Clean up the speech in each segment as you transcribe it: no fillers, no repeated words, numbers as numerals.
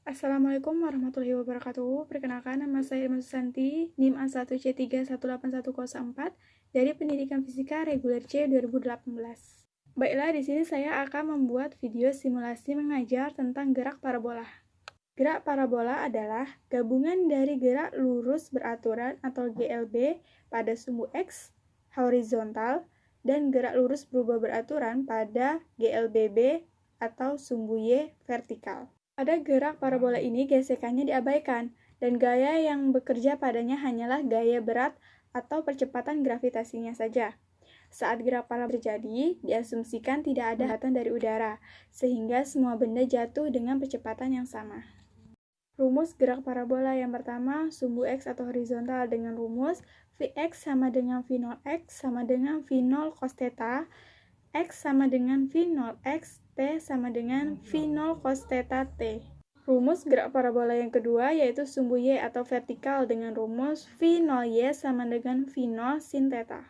Assalamualaikum warahmatullahi wabarakatuh. Perkenalkan, nama saya Irma Susanti, NIM A1C3181004 dari Pendidikan Fisika Reguler C 2018. Baiklah, di sini saya akan membuat video simulasi mengajar tentang gerak parabola. Gerak parabola adalah gabungan dari gerak lurus beraturan atau GLB pada sumbu X horizontal dan gerak lurus berubah beraturan pada GLBB atau sumbu Y vertikal. Pada gerak parabola ini gesekannya diabaikan, dan gaya yang bekerja padanya hanyalah gaya berat atau percepatan gravitasinya saja. Saat gerak parabola terjadi, diasumsikan tidak ada hambatan dari udara, sehingga semua benda jatuh dengan percepatan yang sama. Rumus gerak parabola yang pertama, sumbu X atau horizontal dengan rumus Vx sama dengan V0x sama dengan V0 cos theta, X sama dengan V0x, T sama dengan V0 cos theta T. Rumus gerak parabola yang kedua yaitu sumbu Y atau vertikal dengan rumus V0Y sama dengan V0 sin theta.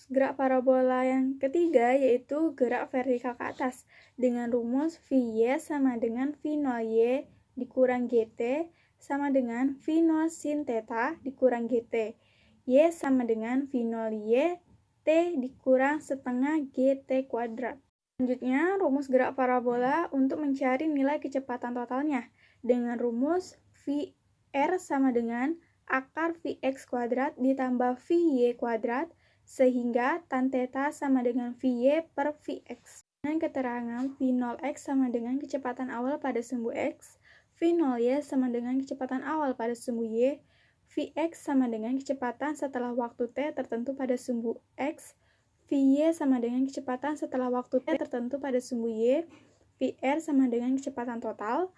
Gerak parabola yang ketiga yaitu gerak vertikal ke atas dengan rumus VY sama dengan V0Y dikurang GT sama dengan V0 sin theta dikurang GT. Y sama dengan V0Y T dikurang setengah GT kuadrat. Selanjutnya, rumus gerak parabola untuk mencari nilai kecepatan totalnya dengan rumus VR sama dengan akar Vx kuadrat ditambah Vy kuadrat sehingga tan theta sama dengan Vy per Vx. Dengan keterangan V0x sama dengan kecepatan awal pada sumbu X, V0y sama dengan kecepatan awal pada sumbu Y, Vx sama dengan kecepatan setelah waktu T tertentu pada sumbu X, Vy sama dengan kecepatan setelah waktu T tertentu pada sumbu Y, Vr sama dengan kecepatan total,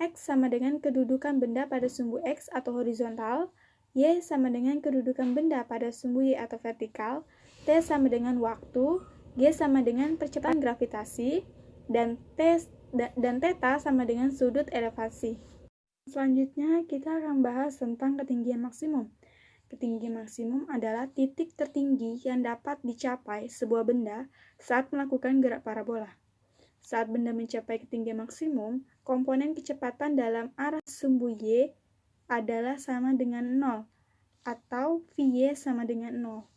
X sama dengan kedudukan benda pada sumbu X atau horizontal, Y sama dengan kedudukan benda pada sumbu Y atau vertikal, T sama dengan waktu, G sama dengan percepatan gravitasi, dan theta sama dengan sudut elevasi. Selanjutnya, kita akan bahas tentang ketinggian maksimum. Ketinggian maksimum adalah titik tertinggi yang dapat dicapai sebuah benda saat melakukan gerak parabola. Saat benda mencapai ketinggian maksimum, komponen kecepatan dalam arah sumbu Y adalah sama dengan 0, atau Vy sama dengan 0.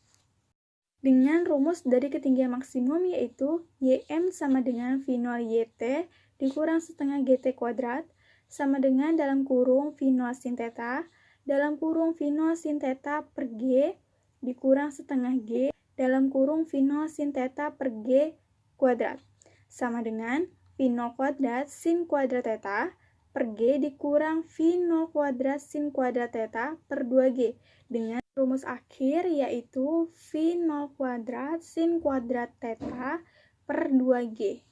Dengan rumus dari ketinggian maksimum yaitu Ym sama dengan V0YT dikurang setengah GT kuadrat, sama dengan dalam kurung V0 sin theta, dalam kurung V0 sin theta per G, dikurang setengah G, dalam kurung V0 sin theta per G kuadrat, sama dengan V0 kuadrat sin kuadrat theta per G dikurang V0 kuadrat sin kuadrat theta per 2G, dengan rumus akhir yaitu V0 kuadrat sin kuadrat theta per 2G.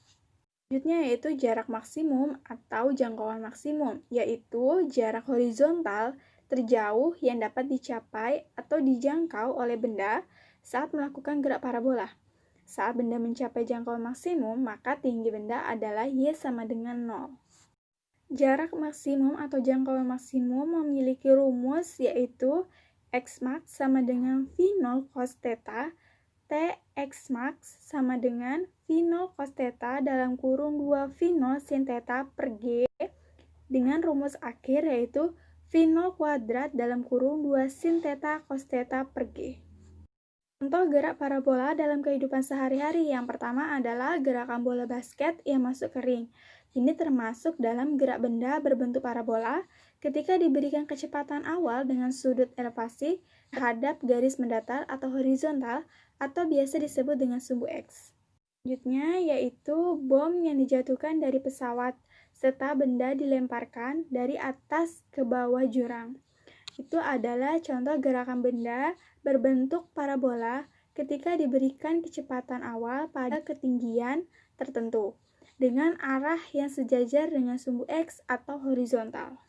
Selanjutnya yaitu jarak maksimum atau jangkauan maksimum, yaitu jarak horizontal terjauh yang dapat dicapai atau dijangkau oleh benda saat melakukan gerak parabola. Saat benda mencapai jangkauan maksimum, maka tinggi benda adalah Y sama dengan 0. Jarak maksimum atau jangkauan maksimum memiliki rumus yaitu X max sama dengan V0 cos theta, Tx max sama dengan V0 cos theta dalam kurung 2 V0 sin theta per G, dengan rumus akhir yaitu V0 kuadrat dalam kurung 2 sin theta cos theta per G. Contoh gerak parabola dalam kehidupan sehari-hari yang pertama adalah gerakan bola basket yang masuk ke ring. Ini termasuk dalam gerak benda berbentuk parabola ketika diberikan kecepatan awal dengan sudut elevasi terhadap garis mendatar atau horizontal atau biasa disebut dengan sumbu X. Selanjutnya yaitu bom yang dijatuhkan dari pesawat serta benda dilemparkan dari atas ke bawah jurang. Itu adalah contoh gerakan benda berbentuk parabola ketika diberikan kecepatan awal pada ketinggian tertentu dengan arah yang sejajar dengan sumbu X atau horizontal.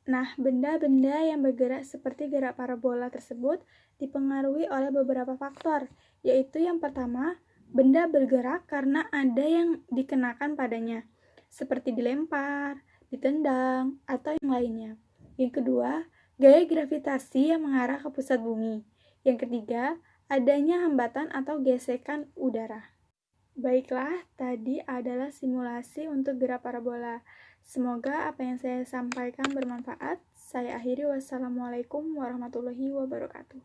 Nah, benda-benda yang bergerak seperti gerak parabola tersebut dipengaruhi oleh beberapa faktor, yaitu yang pertama, benda bergerak karena ada yang dikenakan padanya, seperti dilempar, ditendang, atau yang lainnya. Yang kedua, gaya gravitasi yang mengarah ke pusat bumi. Yang ketiga, adanya hambatan atau gesekan udara. Baiklah, tadi adalah simulasi untuk gerak parabola. Semoga apa yang saya sampaikan bermanfaat. Saya akhiri, wassalamualaikum warahmatullahi wabarakatuh.